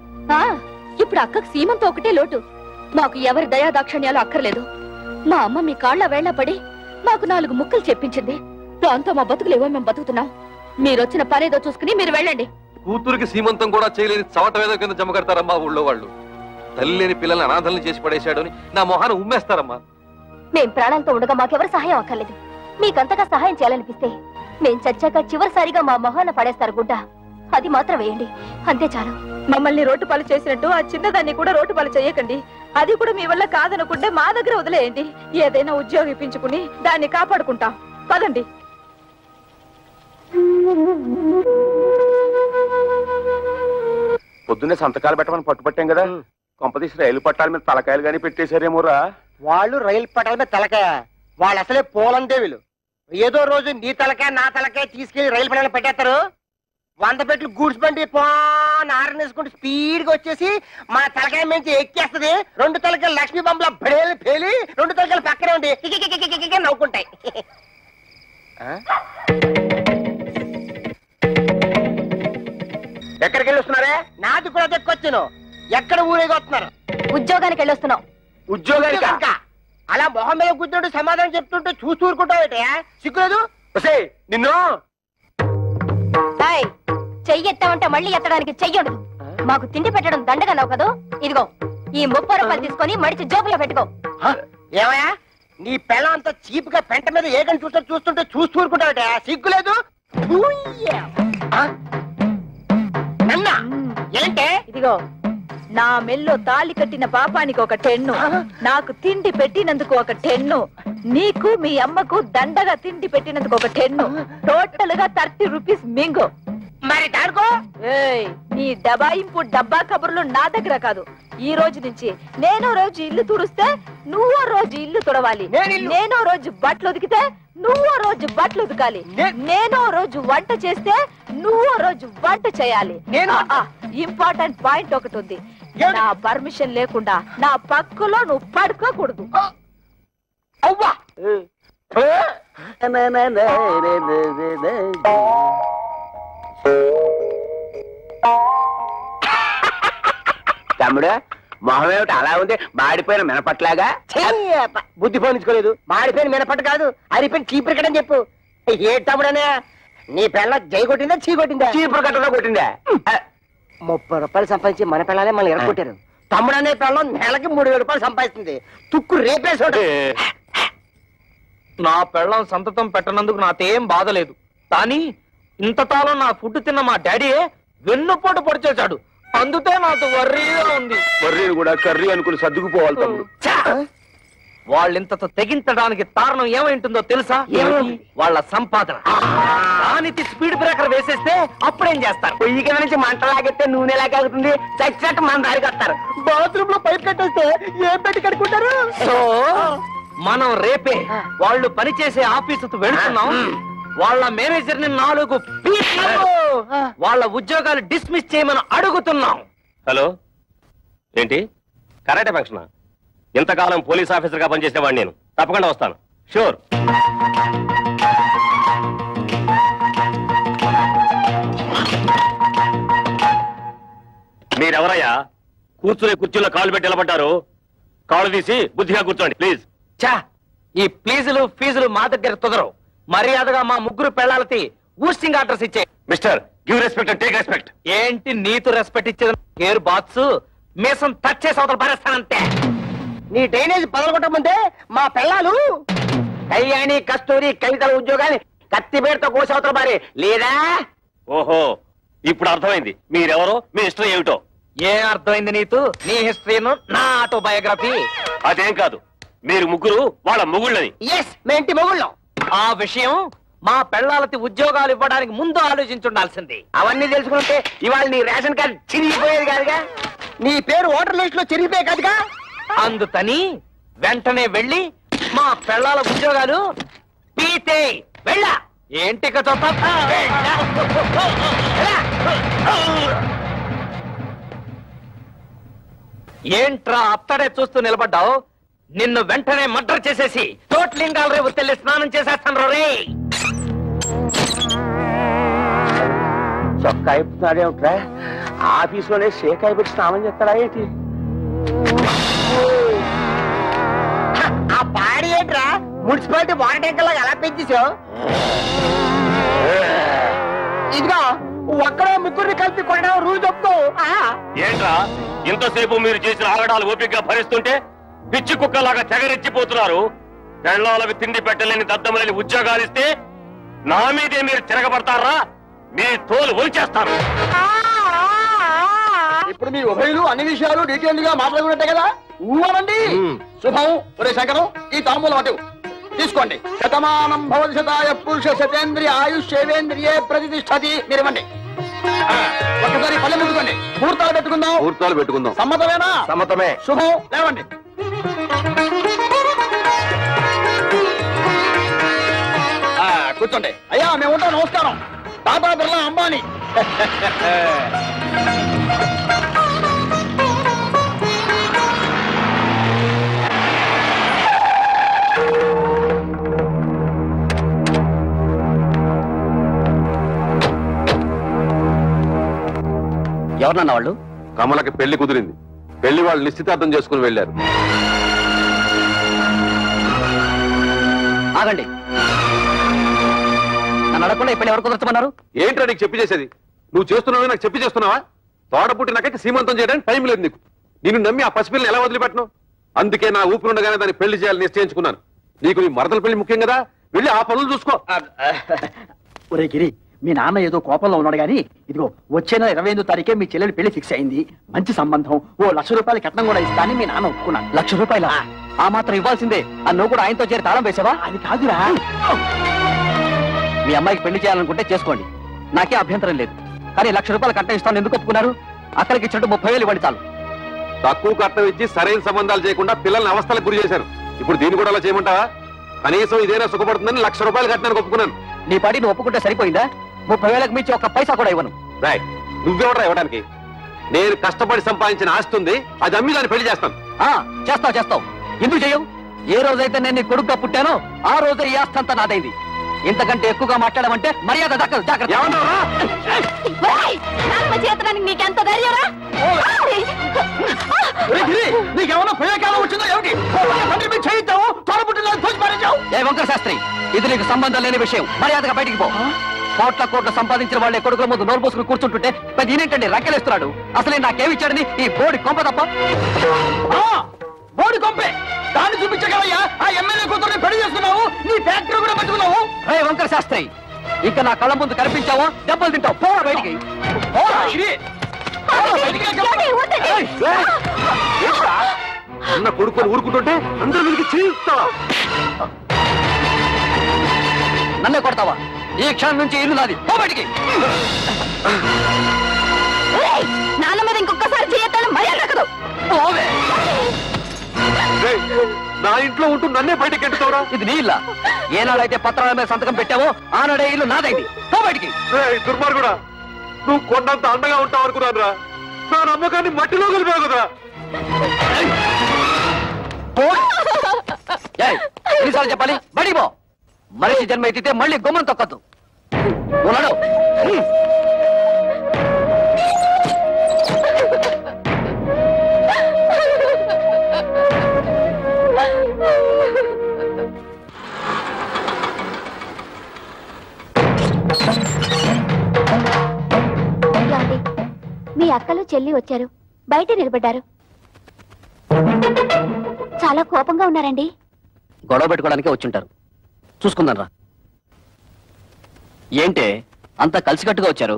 ఇప్పుడు అక్కకు సీమంతో ఒకటే లోటు. మాకు ఎవరి దయా దాక్షణ్యాలు అక్కర్లేదు. మా అమ్మ మీ కాళ్ళ వేళ్ల పడి మాకు 4 ముక్కలు చెప్పించింది. దాంతో మా బతుకులేవో మేము బతుకుతున్నాం. మీరొచ్చిన పనేదో చూసుకుని మీరు వెళ్ళండి. కూతురికి సీమంతం కూడా చేయలేని చవటవేదో కింద జమ కడతారమ్మా ఊళ్ళో వాళ్ళు. తల్లి లేని పిల్లల్ని అనాథల్ని చేసి పడేశాడు అని నా మొహాన్ని ఉమ్మేస్తారమ్మా. మేం ప్రాణాలతో ఉండగా మాకెవరు సహాయం అక్కర్లేదు. మీకంతగా సహాయం చేయాలనిపిస్తే మేం చచ్చాక చివరిసారిగా మా మొహాన పడేస్తారు గుడ్డ. అది మాత్రం వేయండి, అంతే చాలు. మమ్మల్ని రోడ్డు పాలు చేసినట్టు ఆ చిన్నదాన్ని కూడా రోడ్డు పాలు చేయకండి. అది కూడా మీ వల్ల కాదనుకుంటే మా దగ్గర వదిలేయండి. ఏదైనా ఉద్యోగం ఇప్పించుకుని దాన్ని కాపాడుకుంటాం. పదండి. పొద్దున్నే సంతకాలు పెట్టమని పట్టుపట్టాం కదా, కొంపతీసి రైలు పట్టాల మీద తలకాయలు గానీ పెట్టేశారేమోరా. వాళ్ళు రైలు పట్టాల మీద తలకాయ, వాళ్ళు అసలే పోలందేవిలు. ఏదో రోజు నీ తలకాయ నా తలకాయ తీసుకెళ్లి రైలు పట్టాల పెట్టేస్తారు. 100 పెట్లు గూడ్స్ బండి ఆరనేసుకుంటూ స్పీడ్ గా వచ్చేసి మా తలకాయ నుంచి ఎక్కేస్తుంది. 2 తలకాయలు లక్ష్మీ బొమ్మల బడేలు పేలి 2 తలకాయలు పక్కనే ఉండి నవ్వుకుంటాయి. ఎక్కడికి వెళ్ళి వస్తున్నారే? నాది కూడా దక్కొచ్చాను. ఎక్కడ ఊరేగి వస్తున్నారు? ఉద్యోగానికి వెళ్ళొస్తున్నాం. ఉద్యోగానికి? అలా మొహం మీద కూర్చుంటూ సమాధానం చెప్తుంటే చూస్తూ ఊరుకుంటావు. సిగ్గులేదు? నిన్ను చెయ్యి ఎత్తామంటే మళ్ళీ ఎత్తడానికి చెయ్యడు. మాకు తిండి పెట్టడం దండగన్నావు కదా, ఇదిగో ఈ 30 రూపాయలు తీసుకొని మడిచి జోబులో పెట్టుకో. ఏమయ్యా, నీ పిల్ల అంత చీప్ గా పెంట మీద ఏకని చూస్తుంటే చూస్తూ ఊరుకుంటావట? సిగ్గులేదు? ఏంటే? ఇదిగో నా మెల్లో తాళి కట్టిన పాపానికి ఒక 10, నాకు తిండి పెట్టినందుకు ఒక 10, నీకు మీ అమ్మకు దండగా తిండి పెట్టినందుకు ఒక 10, టోటల్ గా 30 రూపీస్ మింగు. మరి దాడుకో నీ డబాయింపు డబ్బా కబుర్లు నా దగ్గర కాదు. ఈ రోజు నుంచి నేనో రోజు ఇల్లు తుడిస్తే నువ్వో రోజు ఇల్లు తుడవాలి. నేనో రోజు బట్టలు ఉతికితే నువ్వో రోజు బట్టలు ఉతకాలి. నేనో రోజు వంట చేస్తే నువ్వో రోజు వంట చేయాలి. ఇంపార్టెంట్ పాయింట్ ఒకటి ఉంది. నా పర్మిషన్ లేకుండా నా పక్కలో నువ్వు పడుకోకూడదు. అవ్వా తమ్ముడు మొహం ఏమిటి అలా ఉంది? మాడిపోయిన మినపట్లాగా. బుద్ధి పోనించుకోలేదు. మాడిపోయిన మినపట్టు కాదు, అరిపోయిన చీపురు కట్టని చెప్పు. ఏ తమ్ముడనే నీ పిల్ల జై కొట్టిందా చీ కొట్టిందా? చీపురు కట్టలో కొట్టిందా? 30 రూపాయలు సంపాదించి మన పిల్లలే మళ్ళీ ఎరగొట్టారు. తమ్ముడనే పిల్లం నెలకి 3000 రూపాయలు సంపాదిస్తుంది. తుక్కు రేపేసాడు. నా పెళ్ళం సంతతం పెట్టనందుకు నాకేం బాధలేదు. కానీ ఇంతకాలం నా ఫుడ్ తిన్న మా డాడీయే వెన్నుపోటు పొడిచేశాడు. అందుకే నాకు వర్రీగా ఉంది. వర్రీని కూడా కర్రీ అనుకుని సర్దుకుపోవాలి తమ్ముడు. వాళ్ళింతతో తెగించడానికి కారణం ఏమైంటుందో తెలుసా? వాళ్ళ సంపాదన. దానికి స్పీడ్ బ్రేకర్ వేసేస్తే అప్పుడేం చేస్తారు? పొయ్యి కింద నుంచి మంట లాగెత్తే నూనె లాగేగుతుంది. చచ్చినట్టు మన దారికి వస్తారు. బాత్రూమ్ లో పైప్ కట్టేస్తే ఏం పెట్టి కడుక్కుంటారు? సో మనం రేపే వాళ్ళు పనిచేసే ఆఫీసుకు వెళుతున్నాం. వాళ్ళ మేనేజర్ ని 4 వాళ్ళ ఉద్యోగాలు డిస్మిస్ చేయమని అడుగుతున్నాం. హలో, ఏంటి కరాటే ఫంక్షనా? ఇంతకాలం పోలీస్ ఆఫీసర్ గా పనిచేసేవాడిని నేను. తప్పకుండా వస్తాను. షూర్. మీరెవరయ్యా? కూర్చునే కుర్చీలో కాళ్ళు పెట్టి నిలబడ్డారు. కాళ్ళు తీసి బుద్ధిగా కూర్చోండి ప్లీజ్. చా, ఈ ప్లీజులు ఫీజులు మా దగ్గర కుదరవు. మర్యాదగా మా ముగ్గురు పెళ్ళాలకి ఊస్టింగ్ ఆర్డర్స్ ఇచ్చే. Mister, give respect and take respect. ఏంటి నీతో రెస్పెక్ట్ ఇచ్చేది? హెయిర్ బాత్స్ మీసం టచ్ చేసి అవతల పరేస్తానంతే. నీ డ్రైనేజ్ పదలగొట్టమంటే మా పిల్లలు కళ్యాణి కస్తూరి కవితల ఉద్యోగాన్ని కత్తిపేటతో కోసవతల మారి లేదా? ఓహో, ఇప్పుడు అర్థమైంది మీరెవరో, మీ హిస్టరీ ఏమిటో. ఏం అర్థమైంది నీకు? నీ హిస్టరీను నా ఆటోబయోగ్రఫీ. అదేం కాదు, మీరు ముగ్గురు వాళ్ళ మొగుళ్ళని. ఎస్, మేంటి మొగుళ్ళం. ఆ విషయం మా పెళ్ళాలకి ఉద్యోగాలు ఇవ్వడానికి ముందు ఆలోచించుండాల్సింది. అవన్నీ తెలుసుకుంటే ఇవాళ నీ రేషన్ కార్డు చిరిగిపోయేది కాదుగా, నీ పేరు ఓటర్ లిస్ట్ లో చిరిగిపోయే కాదుగా. అందుకని వెంటనే వెళ్ళి మా పెళ్ళాల ఉద్యోగాలు పీతే వెళ్ళా. ఏంటి ఏంట్రా అత్తడే చూస్తూ నిలబడ్డావు? నిన్ను వెంటనే మర్డర్ చేసేసి తోట్లింగాల రేపు తెల్లి స్నానం చేసేస్తాను రే. చొక్కా అయిపోతున్నాడేమిట్రా? ఆఫీసులోనే షేక్ అయిపోయి స్నానం చేస్తాడా ఏంటి? ఆ బాడీ ఏంట్రా మున్సిపాలిటీ వాటర్ ట్యాంకర్ లాగా ఎలా పెంచేసావు? ఇదిగో ఒక్కడే ముగ్గురిని కలిపి కొనడం రూల్ చెప్తూ. ఏంట్రా ఇంతసేపు మీరు చేసిన ఆగడాలు ఓపికగా భరిస్తుంటే పిచ్చి కుక్కలాగా తెగరెచ్చిపోతున్నారు. పెళ్ళాలకు తిండి పెట్టలేని దద్దమలేని ఉద్యోగాలు ఇస్తే నా మీదే మీరు తిరగబడతారా? మీ తోలు ఒలిచేస్తారు. ఇప్పుడు మీ ఉభయులు అన్ని విషయాలు డీటెయిల్ గా మాట్లాడుకున్నట్టే కదా? ఊవనండి. శుభం. ఒరే శంకరం, ఈ తాంబూలం అటు తీసుకోండి. శతమానం భవతి శతాయ పురుష శతేంద్రియ ఆయుష్యేంద్రియే ప్రతిష్టతి. మీరు ఇవ్వండి. ఒక్కసారి పల్లె ముట్టుకోండి. ముహూర్తాలు పెట్టుకుందాం. ముహూర్తాలు పెట్టుకుందాం. సమ్మతమేనా? సమ్మతమే. శుభం. లేవండి. కూర్చోండి. అయ్యా మేము ఉంటాం. నమస్కారం. టాటా బిర్లా అంబానీ. ఎవరన్నా వాళ్ళు? కమలకి పెళ్లి కుదిరింది. పెళ్లి వాళ్ళు నిశ్చితార్థం చేసుకుని వెళ్ళారు. ఆగండి. నన్ను అడగకుండా ఈ పెళ్లి ఎవరు కుదర్చమన్నారు? ఏంట్రా నీకు చెప్పి చేసేది? నువ్వు చేస్తున్నావు నాకు చెప్పి చేస్తున్నావా? తోడ పుట్టినాకైతే సీమంతం చేయడానికి టైం లేదు నీకు. నిన్ను నమ్మి ఆ పసిపిల్లని ఎలా వదిలిపెట్టను? అందుకే నా ఊపిరి ఉండగానే దాన్ని పెళ్లి చేయాలని నిశ్చయించుకున్నాను. నీకు నీ మరదల పెళ్లి ముఖ్యం కదా, వెళ్ళి ఆ పనులు చూసుకో. ఒరే గిరి, మీ నాన్న ఏదో కోపంలో ఉన్నాడు గానీ ఇదిగో వచ్చే నెల 28వ తారీఖే మీ చెల్లెలి పెళ్లి ఫిక్స్ అయింది. మంచి సంబంధం. ఓ 1,00,000 రూపాయలు కట్నం కూడా ఇస్తానని మీ నాన్న ఒప్పుకున్నాను. 1,00,000 రూపాయల? ఆ మాత్రం ఇవ్వాల్సిందే. నువ్వు కూడా ఆయనతో చేరి తాళం వేసావా? అది కాదురా. మీ అమ్మాయికి పెళ్లి చేయాలనుకుంటే చేసుకోండి, నాకే అభ్యంతరం లేదు. కానీ ₹1,00,000 కట్నం ఇస్తాను ఎందుకు ఒప్పుకున్నారు? అక్కడికి ఇచ్చినట్టు 30,000 ఇవ్వండి చాలు. తక్కువ కట్నం ఇచ్చి సరైన సంబంధాలు చేయకుండా పిల్లల్ని అవస్థలకు గురి చేశారు. ఇప్పుడు దీన్ని కూడా అలా చేయమంటావా? కనీసం ఇదేనా సుఖపడుతుందని ₹1,00,000 కట్టానికి ఒప్పుకున్నాను. నీ పాటి నువ్వు ఒప్పుకుంటే సరిపోయిందా? 30,000కి మించి ఒక్క పైసా కూడా ఇవ్వను. రాయ్, నువ్వెవరా ఇవ్వడానికి? నేను కష్టపడి సంపాదించిన ఆస్తి ఉంది, అది అమ్మి దాన్ని పెళ్లి చేస్తాను. చేస్తావు. ఎందుకు చేయవు? ఏ రోజైతే నేను నీ కొడుకుగా పుట్టానో ఆ రోజే ఈ ఆస్తి అంతా నాదైంది. ఇంతకంటే ఎక్కువగా మాట్లాడమంటే మర్యాద దక్కదు. జాగ్రత్త. నీకెంత ధైర్యరా? నీకేమన్నా ప్రయోగాలు వచ్చిందో ఏమిటి? ఏ వంకర శాస్త్రి, ఇది నీకు సంబంధం లేని విషయం. మర్యాదగా బయటికి పో. కోట్ల సంపాదించిన వాళ్ళే కొడుకుల ముందు నోరు పోసుకుని కూర్చుంటుంటే పెద్ద ఈయనేంటండి రక్కెలేస్తున్నాడు? అసలే నాకేమిచ్చాడని ఈ బోడి కొంప తప్ప. బోడి కొంపే దాన్ని చూపించగలయ్యా. ఆ ఎమ్మెల్యే కూతుర్ని పెళ్లి చేసుకున్నావు, నీ ఫ్యాక్టరీ కూడా పట్టుకున్నావు. రే వంకర శాస్త్రి, ఇంకా నా కళ్ళ ముందు కనిపించావో దెబ్బలు తింటావు. పోరా బయటికి. అన్న కొడుకుని ఊరుకుంటుంటే అందరూ వీరికి చేయిస్తావా? నన్నే కొడతావా? ఈ క్షణం నుంచి ఇల్లు నాది. పో బయటికి. నాన్న మీద ఇంకొకసారి చేయొద్దని మర్యాద దక్కదు. నా ఇంట్లో ఉంటూ నన్నే బయటకి ఎంటుతావురా? ఇది నీ ఇల్లా? ఏనాడైతే పత్రాల మీద సంతకం పెట్టావో ఆనాడే ఇల్లు నాదైంది. పో బయటికి. దుర్మార్గుడా, నువ్వు కొండంత అండగా ఉంటావు అనుకున్నాను రా. నా నమ్మకాన్ని మట్టిలో కలిపావు కదా. ఎన్నిసార్లు చెప్పాలి? బడిపో. మనిషి జన్మ ఎత్తితే మళ్ళీ గుమ్మం తొక్కద్దు. ఉన్నాడు. మీ అక్కలు చెల్లి వచ్చారు, బయట నిలబడ్డారు. చాలా కోపంగా ఉన్నారండి. గొడవ పెట్టుకోవడానికే వచ్చుంటారు. చూసుకుందాం రా. ఏంటే అంతా కలిసికట్టుగా వచ్చారు?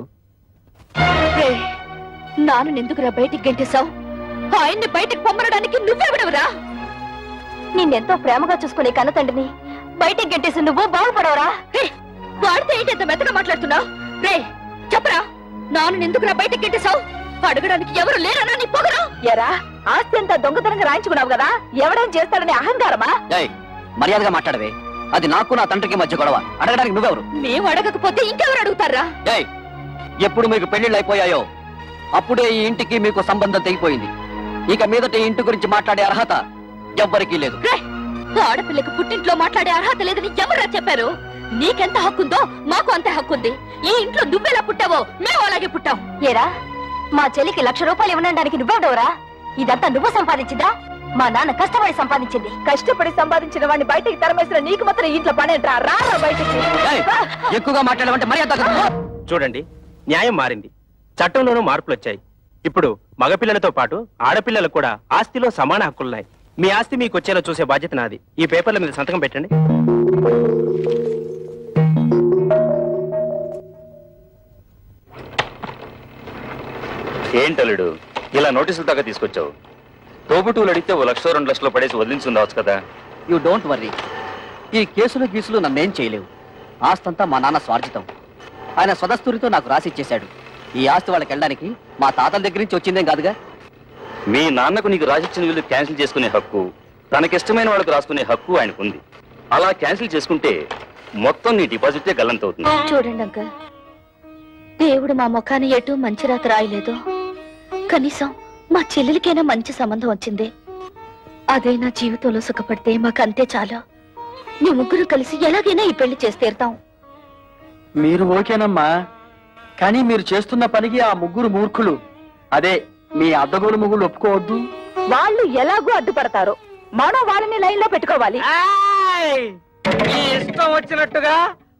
నాను ఎందుకురా బయటికి గెంటేశావు? ఆయన్ని బయటికి పొమ్మనడానికి నువ్వెవడవురా? నిన్నెంతో ప్రేమగా చూసుకునే కన్న తండ్రిని బయటికి గెంటేసి నువ్వు బాగుపడవరా? వాడితే ఏంటి ఎంత మెత్తగా మాట్లాడుతున్నావు? రే చెప్పరా, నాను ఎందుకురా బయటికి గెంటేశావు? అడగడానికి ఎవరు లేరనా నీ పొగరు? ఎరా, ఆస్తి అంతా దొంగతనంగా రాయించుకున్నావు కదా, ఎవడేం చేస్తాడని అహంకారమా? మర్యాదగా మాట్లాడవే. అది నాకు నా తండ్రికి మధ్య గొడవ. అడగడానికి నువ్వెవరు? మేము అడగకపోతే ఇంకెవరు అడుగుతారా? ఎప్పుడు మీకు పెళ్లిళ్ళు అయిపోయాయో అప్పుడే ఈ ఇంటికి మీకు సంబంధం తెగిపోయింది. ఇక మీదట ఈ ఇంటి గురించి మాట్లాడే అర్హత ఎవ్వరికీ లేదు. ఆడపిల్లకి పుట్టింట్లో మాట్లాడే అర్హత లేదని ఎవరా చెప్పారు? నీకెంత హక్కుందో మాకు అంతే హక్కుంది. ఈ ఇంట్లో నువ్వెలా పుట్టావో మేము అలాగే పుట్టాం. ఏరా, మా చెల్లికి ₹1,00,000 ఇవ్వడానికి నువ్వెవడవరా? ఇదంతా నువ్వు సంపాదించిందా? మా నాన్న కష్టపడి సంపాదించింది. కష్టపడి సంపాదించిన వాడిని బయటికి తరమేసిన నీకు మాత్రం ఇంట్లో పనేంట్రా? రా బయటికి. ఎక్కువగా మాట్లాడమంటే మర్యాద. చూడండి, న్యాయం మారింది, చట్టంలోనూ మార్పులు వచ్చాయి. ఇప్పుడు మగపిల్లలతో పాటు ఆడపిల్లలకు కూడా ఆస్తిలో సమాన హక్కులున్నాయి. మీ ఆస్తి మీకు వచ్చేలా చూసే బాధ్యత నాది. ఈ పేపర్ల మీద సంతకం పెట్టండి. ఏంటలుడు ఇలా నోటీసులు దాకా తీసుకొచ్చావు? తోబుటూలు అడిగితే ₹1,00,000-2,00,000 పడేసి వదిలించుండవచ్చు కదా. You don't worry. ఈ కేసులు గీసులు నన్నేం చేయలేవు. ఆస్తంతా మా నాన్న స్వార్జితం. ఆయన స్వదస్తూరితో నాకు రాసిచ్చేశాడు. ఈ ఆస్తి వాళ్ళకి వెళ్ళడానికి మా తాతల దగ్గర నుంచి వచ్చిందేం కాదుగా. మీ నాన్నకు నీకు రాసిచ్చిన వీళ్ళు క్యాన్సిల్ చేసుకునే హక్కు, తనకిష్టమైన వాళ్ళకు రాసుకునే హక్కు ఆయనకుంది. అలా క్యాన్సిల్ చేసుకుంటే మొత్తం నీ డిపాజిటే గల్లంతవుతుంది. చూడండి అంకల్, దేవుడు మా ముఖాన్ని ఎటు మంచి రాత రాయలేదు. కనీసం మా చెల్లెలికైనా మంచి సంబంధం వచ్చింది. అదే నా జీవితంలో సుఖపడితే మాకు అంతే చాలా. నీ ముగ్గురు కలిసి ఎలాగైనా ఈ పెళ్లి చేసి తీరుతాం. మీరు ఓకేనమ్మా, కానీ మీరు చేస్తున్న పనికి ఆ ముగ్గురు మూర్ఖులు, అదే మీ అద్దగోలు ముగ్గురు ఒప్పుకోవద్దు. వాళ్ళు ఎలాగూ అడ్డుపడతారు, మనం వాళ్ళని లైన్ లో పెట్టుకోవాలి. మీ ఇష్టం వచ్చినట్టుగా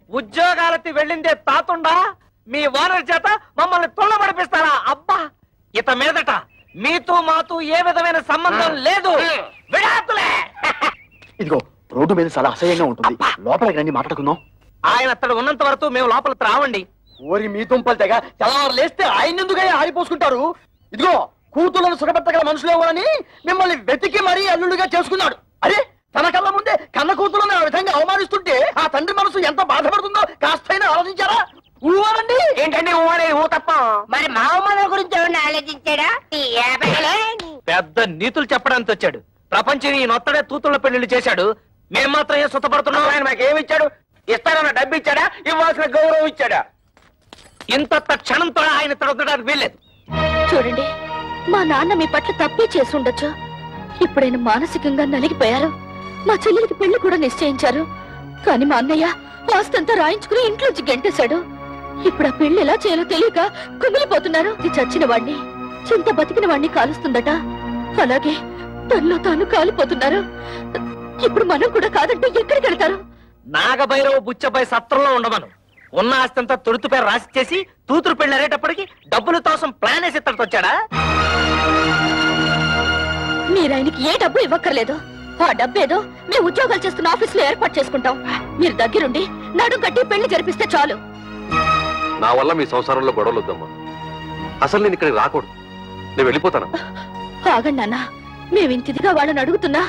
ఉద్యోగాలకి వెళ్ళిందే తాతుండా మీ ఓనర్ చేత మమ్మల్ని తుళ్ళబడిపిస్తారా? అబ్బా, ఇత మీదట మీతో మాతో ఏ విధమైన సంబంధం లేదు. విడాకులే. ఇదిగో రోడ్డు మీద చాలా అసహ్యంగా ఉంటుంది, లోపలికి రండి మాట్లాడుకుందాం. ఆయన అతడు ఉన్నంత వరకు మేము లోపలికి రావండి. ఓరి మీ తుంపలు తెగ తెల్లవారు లేస్తే ఆయన ఎందుకు ఆరిపోసుకుంటారు? ఇదిగో కూతుళ్ళను సుఖపెట్టగల మనుషులు ఎవరని మిమ్మల్ని వెతికి మరీ అల్లుడుగా చేసుకున్నాడు. అరే, తన కళ్ళ ముందే కన్న కూతులను ఆ విధంగా అవమానిస్తుంటే ఆ తండ్రి మనసు ఎంత బాధపడుతుందో కాస్తైనా ఆలోచించారా? ఊరండి. ఏంటంటే ఊ తప్ప మరి మామూలు గురించి ఎవరిని ఆలోచించాడా పెద్ద నీతులు చెప్పడానికి వచ్చాడు. ప్రపంచం ఈ నొత్తడే తూతుల పెళ్లిళ్ళు చేశాడు. మేము మాత్రం ఏం సుతపడుతున్నాం? ఆయన మాకేమి ఇచ్చాడు? ఇస్తానన్న డబ్బు ఇచ్చాడా? ఇవ్వాల్సిన గౌరవం ఇచ్చాడా? ఇంత క్షణంతో ఆయన తొడగడానికి వీల్లేదు. చూడండి, మా నాన్న మీ పట్ల తప్పే చేసి ఉండొచ్చు. ఇప్పుడైనా మానసికంగా నలిగిపోయారు. మా చెల్లెలికి పెళ్లి కూడా నిశ్చయించారు. కానీ మా అన్నయ్య ఆస్తంతా రాయించుకుని ఇంట్లోంచి గెంటేశాడు. ఇప్పుడు ఆ పెళ్లి ఎలా చేయాలో తెలియక కుమిలిపోతున్నారు. ఇది చచ్చిన వాణ్ణి, చింత బతికిన వాణ్ణి కాలుస్తుందట. అలాగే తనలో తాను కాలిపోతున్నారు. ఇప్పుడు మనం కూడా కాదంటే ఎక్కడికి వెళ్తారు? నాగభైరవ బుచ్చపై సత్రంలో ఉండమను. ఉన్న ఆస్తంతా తొడుతుపై రాసి చేసి తూతురు పెళ్లి అరేటప్పటికి డబ్బుల కోసం ప్లాన్ వేసి ఇక్కడికి వచ్చాడా? మీరు ఆయనకి ఏ డబ్బు ఇవ్వక్కర్లేదు. ఆ డబ్బేదో మేము ఉద్యోగాలు చేస్తున్న ఆఫీసులో ఏర్పాటు చేసుకుంటాం. మీరు దగ్గరుండి నడుం కట్టి పెళ్లి జరిపిస్తే చాలు. నా వల్ల మీ సంసారంలో గొడవలు వద్దమ్మా. అసలు నేను ఇక్కడికి రాకూడదు. నేను వెళ్ళిపోతాను. ఆగండి నాన్న, మేమింతిదిగా వాళ్ళని అడుగుతున్నా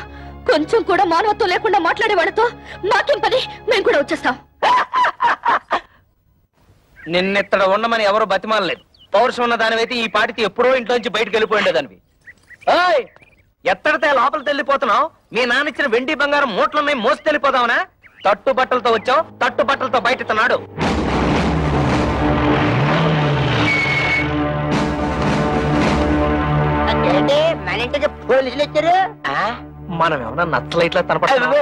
కొంచెం కూడా మానవత్వం లేకుండా మాట్లాడే వాళ్ళతో మాకేం పని? మేము కూడా వచ్చేస్తాం. నిన్నెత్తడ ఉండమని ఎవరో బతిమాలలేదు. పౌరుషం ఉన్న దానివైతే ఈ పాటికి ఎప్పుడో ఇంట్లోంచి బయటకు వెళ్ళిపోయిండేదానివి. ఎత్తడితే లోపలికి వెళ్ళిపోతున్నావు. మీ నాన్న ఇచ్చిన వెండి బంగారం మూట్లున్నాయి, మోసి వెళ్ళిపోదావునా? తట్టు బట్టలతో వచ్చావు, తట్టు బట్టలతో బయట నాడు. మన ఇంటికి పోలీసులు వచ్చారు. మనం ఏమన్నా నచ్చలైట్లా తనపడుతున్నావా?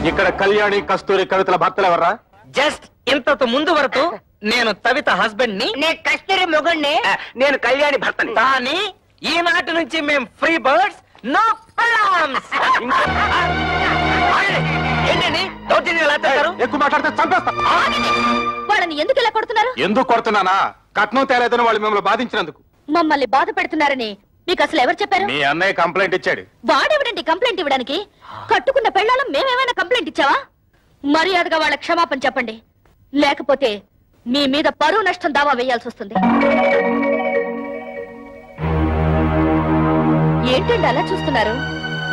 ఇక్కడ కళ్యాణి కస్తూరి కవితల భర్తలు ఎవర్రా? జస్ట్ ఇంతకు ముందు వరకు నేను కవిత హస్బెండ్ ని, నేను కస్తూరి మొగుణ్ణి, నేను కళ్యాణి భర్తని. కానీ ఈనాటి నుంచి మేము ఫ్రీ బర్డ్స్, నో ప్రాబ్లమ్స్. ఏంటండి దౌర్జన్యం ఎలా చేస్తారు? ఎక్కువ మాట్లాడితే చంపేస్తా. వాళ్ళని ఎందుకు ఇలా కొడుతున్నారు? ఎందుకు కొడుతున్నానా? కట్నం తేలేదని వాళ్ళు మిమ్మల్ని బాధించినందుకు. మమ్మల్ని బాధ పెడుతున్నారని మీకు అసలు ఎవరు చెప్పారు? మీ అన్నయ్య కంప్లైంట్ ఇచ్చాడు. వాడెవడండి కంప్లైంట్ ఇవ్వడానికి? కట్టుకున్న పెళ్ళాలం మేమేమైనా కంప్లైంట్ ఇచ్చావా? మర్యాదగా వాళ్ళ క్షమాపణ చెప్పండి, లేకపోతే మీ మీద పరువు నష్టం దావా వేయాల్సి వస్తుంది. ఏంటండి అలా చూస్తున్నారు?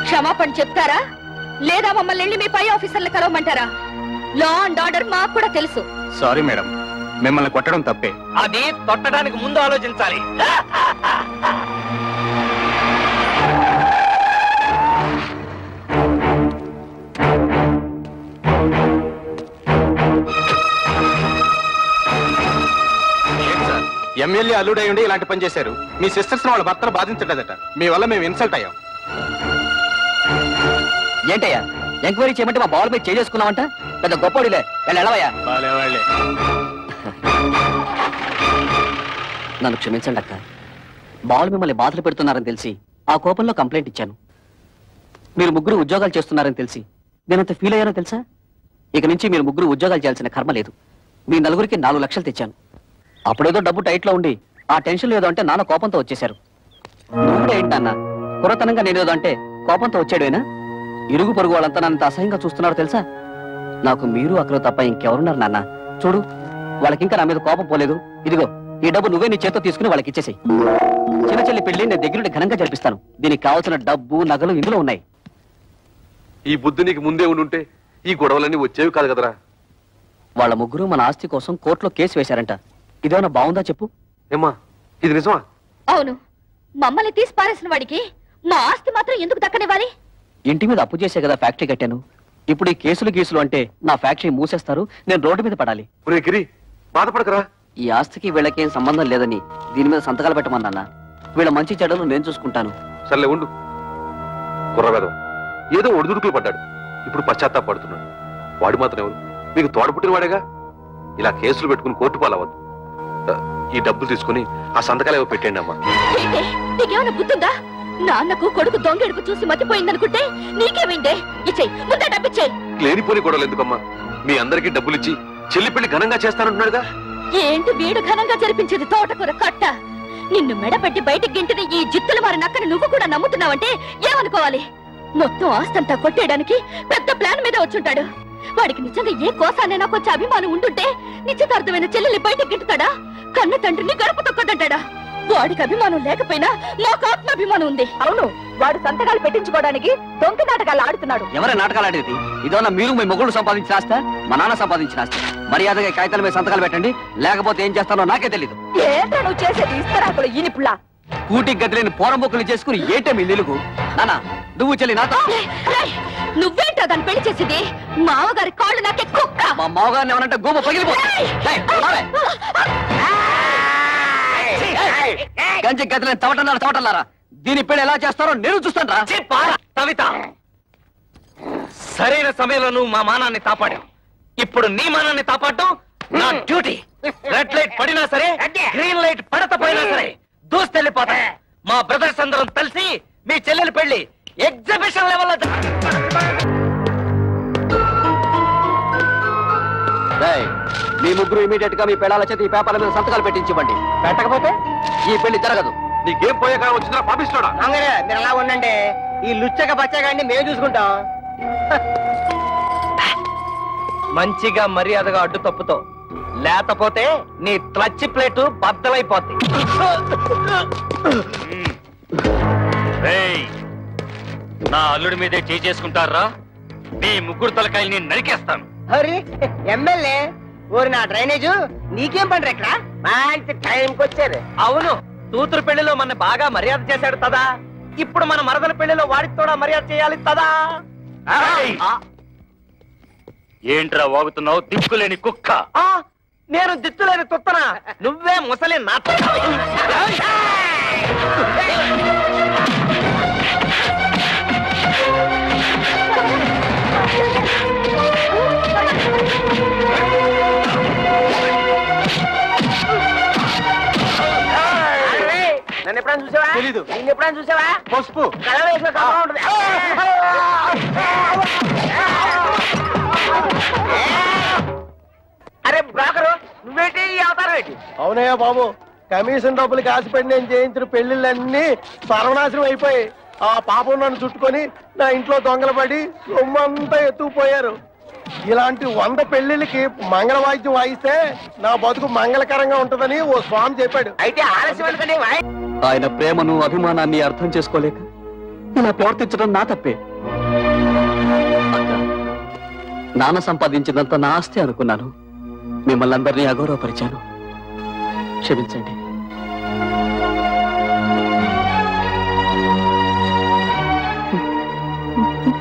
క్షమాపణ చెప్తారా లేదా మమ్మల్ని వెళ్ళి మీ పై ఆఫీసర్లు కలవమంటారా? లా అండ్ ఆర్డర్ మాకు కూడా తెలుసు. సారీ మేడం, మిమ్మల్ని కొట్టడం తప్పే. అది తొట్టడానికి ముందు ఆలోచించాలి. ఎమ్మెల్యే అల్లుడై ఉండి ఇలాంటి పని చేశారు. మీ సిస్టర్స్ వాళ్ళ భర్తలు బాధించలేదట. మీ వల్ల మేము ఇన్సల్ట్ అయ్యాం. ఏంటయ్యా ఎంక్వైరీ చేయమంటే మా బాల్ మీద చేసుకున్నామంట? పెద్ద గొప్పడిలే, వెళ్ళవయ్యా. నన్ను క్షమించండి అక్క. బాల్ మిమ్మల్ని బాధలు పెడుతున్నారని తెలిసి ఆ కోపంలో కంప్లైంట్ ఇచ్చాను. మీరు ముగ్గురు ఉద్యోగాలు చేస్తున్నారని తెలిసి నేనంత ఫీల్ అయ్యానో తెలుసా? ఇక నుంచి మీరు ముగ్గురు ఉద్యోగాలు చేయాల్సిన కర్మ లేదు. మీ నలుగురికి 4 లక్షలు తెచ్చాను. అప్పుడేదో డబ్బు టైట్ లో ఉండి ఆ టెన్షన్ లేదో అంటే నాన్న కోపంతో వచ్చేశారు. నువ్వు కూడా ఏంటన్నా కురతనంగా నేనేదో అంటే కోపంతో వచ్చాడేనా? ఇరుగు పొరుగు వాళ్ళంతా నన్ను అసహ్యంగా చూస్తున్నారో తెలుసా? నాకు మీరు అక్కడ తప్ప ఇంకెవరున్నారు నాన్న? చూడు, వాళ్ళకింకా నా మీద కోపం పోలేదు. ఇదిగో ఈ డబ్బు నువ్వే నీ చేత్తో తీసుకుని వాళ్ళకి ఇచ్చేసాయి. చిన్న చెల్లి పెళ్లి నేను దగ్గరుండి ఘనంగా జరిపిస్తాను. దీనికి కావాల్సిన డబ్బు నగలు ఇందులో ఉన్నాయి. ఈ బుద్ధి నీకు ముందే ఉండుంటే ఈ గొడవలన్నీ వచ్చేవి కాదు కదరా. వాళ్ళ ముగ్గురు మన ఆస్తి కోసం కోర్టులో కేసు వేశారంట. ఇదేమన్నా బాగుందా చెప్పు? ఏమ్మా ఇది నిజమా? అవును, మమ్మల్ని తీసి పారేసిన వాడికి మా ఆస్తి మాత్రం ఎందుకు దక్కనివ్వాలి? ఇంటి మీద అప్పు చేసే కదా ఫ్యాక్టరీ కట్టాను. ఇప్పుడు ఈ కేసులు గీసులు అంటే నా ఫ్యాక్టరీ మూసేస్తారు, నేను రోడ్డు మీద పడాలి. బాధపడకరా. ఈ ఆస్తికి వీళ్ళకేం సంబంధం లేదని దీని మీద సంతకాలు పెట్టమన్నా. వీళ్ళ మంచి చెడ్డలు నేను చూసుకుంటాను. సర్లే ఉండు. కుర్రవేదం ఏదో ఒడిదుడుకులు పడ్డాడు, ఇప్పుడు పశ్చాత్తాపడుతున్నాడు. వాడు మాత్రం ఎవరు? మీకు తోడపుట్టిన వాడేగా. ఇలా కేసులు పెట్టుకుని కోర్టు పాలవద్దు. ఈ డబ్బులు తీసుకుని ఆ సంతకాలు ఏవో పెట్టండి అమ్మా. నీకేమైనా గుర్తుందా? నాన్నకు కొడుకు దొంగెడుకు చూసి మతిపోయిందనుకుంటే నీకేమైందే? ఇచ్చేయి, ముందే డబ్బిచ్చేయి. లేనిపోని గొడవలు ఎందుకమ్మా? మీ అందరికీ డబ్బులు ఇచ్చి చెల్లి పెళ్లి ఘనంగా చేస్తానంటున్నాడుగా. ఏంటి వీడు ఘనంగా జరిపించేది? తోటకూర కట్ట. నిన్ను మెడపెట్టి బయటికి గింటిన ఈ జిత్తులు మారి నక్కని నువ్వు కూడా నమ్ముతున్నావంటే ఏమనుకోవాలి? మొత్తం ఆస్తంతా కొట్టేయడానికి పెద్ద ప్లాన్ మీద వచ్చుంటాడు. వాడికి నిజంగా ఏ కోసానైనా కొంచెం అభిమానం ఉండుంటే నిశ్చితార్థమైన చెల్లెల్ని బయటికి గింటుతాడా? కన్న తండ్రిని గడప తొక్కదంటాడా? వాడికి అభిమానం లేకపోయినా నాకు ఆత్మాభిమానం ఉంది. అవును, వాడు సంతకాలు పెట్టించుకోవడానికి దొంగ నాటకాలు ఆడుతున్నాడు. ఎవరే నాటకాలు ఆడేది? ఇదన్నా మీరు మీ మొగుళ్ళు సంపాదించిన ఆస్తా, మా నాన్న సంపాదించిన ఆస్తా? మర్యాదగా కాగితాల మీద సంతకాలు పెట్టండి, లేకపోతే ఏం చేస్తానో నాకే తెలీదు. ఏంటో నువ్వు చేసేది ఇస్తరాకులు ఈనిపులా. కూటికి గతి లేని పోరంబొక్కులు చేసుకుని ఏంటే మీ నిలుగు? నానా నువ్వు చెల్లి నాతో. నువ్వేంటో దాన్ని పెళ్లి చేసింది? మామగారి కాళ్ళు నాకే కుక్క. మా మామగారిని ఏమనంటే గోప పగిలిపోతుంది. గంజి గతి లేని తవటన్నారా దీని పెళ్లి ఎలా చేస్తారో నేను చూస్తాను రా. కవిత, సరైన సమయంలో నువ్వు మా మానాన్ని కాపాడావు. ఇప్పుడు నీ మానాన్ని కాపాడటం నా డ్యూటీ. రెడ్ లైట్ పడినా సరే, గ్రీన్ లైట్ పడకపోయినా సరే దూస్తెళ్ళిపోతా. మా బ్రదర్స్ అందరం కలిసి మీ చెల్లెలు పెళ్లి ఎగ్జిబిషన్ లెవెల్లో. మీ ముగ్గురు ఇమీడియట్ గా మీ పెళ్ళాల చేత ఈ పేపర్ల మీద సంతకాలు పెట్టించమండి. పెట్టకపోతే ఈ పెళ్లి జరగదు. నీకేం పోయాక వచ్చిందా పాపిస్తాడా? మీరు అలా ఉండండి, ఈ లుచ్చక బచ్చగాడిని మేము చూసుకుంటాం. మంచిగా మర్యాదగా అడ్డు తప్పుతో, లేకపోతే నీ క్లచ్ ప్లేటు బద్దలైపోద్ది. నా అల్లుడి మీదే చేసుకుంటారా? మీ ముగ్గురు తలకాయల్ని నరికేస్తాను. హరి ఎమ్మెల్యే ఓరి నా డ్రైనేజు నీకేం పండ్రు ఇక్కడ? మంచి టైంకి వచ్చారు. అవును, కూతురు పెళ్లిలో మన బాగా మర్యాద చేశాడు కదా, ఇప్పుడు మన మరదల పెళ్లిలో వాడికి కూడా మర్యాద చేయాలి కదా. ఏంట్రా వాగుతున్నావు దిక్కులేని కుక్క? నేను దిక్కులేని తుత్తనా? నువ్వే ముసలి నా. నన్ను ఎప్పుడైనా చూసావా? తెలీదు. నిన్ను ఎప్పుడైనా చూసావా? పసుపు కళ వేసిన కళ ఉంటుంది. అరే బ్రోకరు, నువ్వేంటి ఈ అవతారం ఏంటి? అవునయ్యా బాబు, కమిషన్ డబ్బులకి ఆశపడి నేను చేయించిన పెళ్లిళ్ళన్నీ సర్వనాశనం అయిపోయి ఆ పాపం నన్ను చుట్టుకొని నా ఇంట్లో దొంగలు పడి సొమ్మంతా ఎత్తుకుపోయారు. ఇలాంటి 100 పెళ్లిళ్ళకి మంగళ వాయిద్యం వాయిస్తే నా బతుకు మంగళకరంగా ఉంటుందని ఓ స్వామి చెప్పాడు. అయితే ఆలస్యం అనుకునే ఆయన ప్రేమను అభిమానాన్ని అర్థం చేసుకోలేక ఇలా ప్రవర్తించడం నా తప్పే. నాన్న సంపాదించినంత నా ఆస్తి అనుకున్నాను. మిమ్మల్ని అందరినీ అగౌరవపరిచాను, క్షమించండి.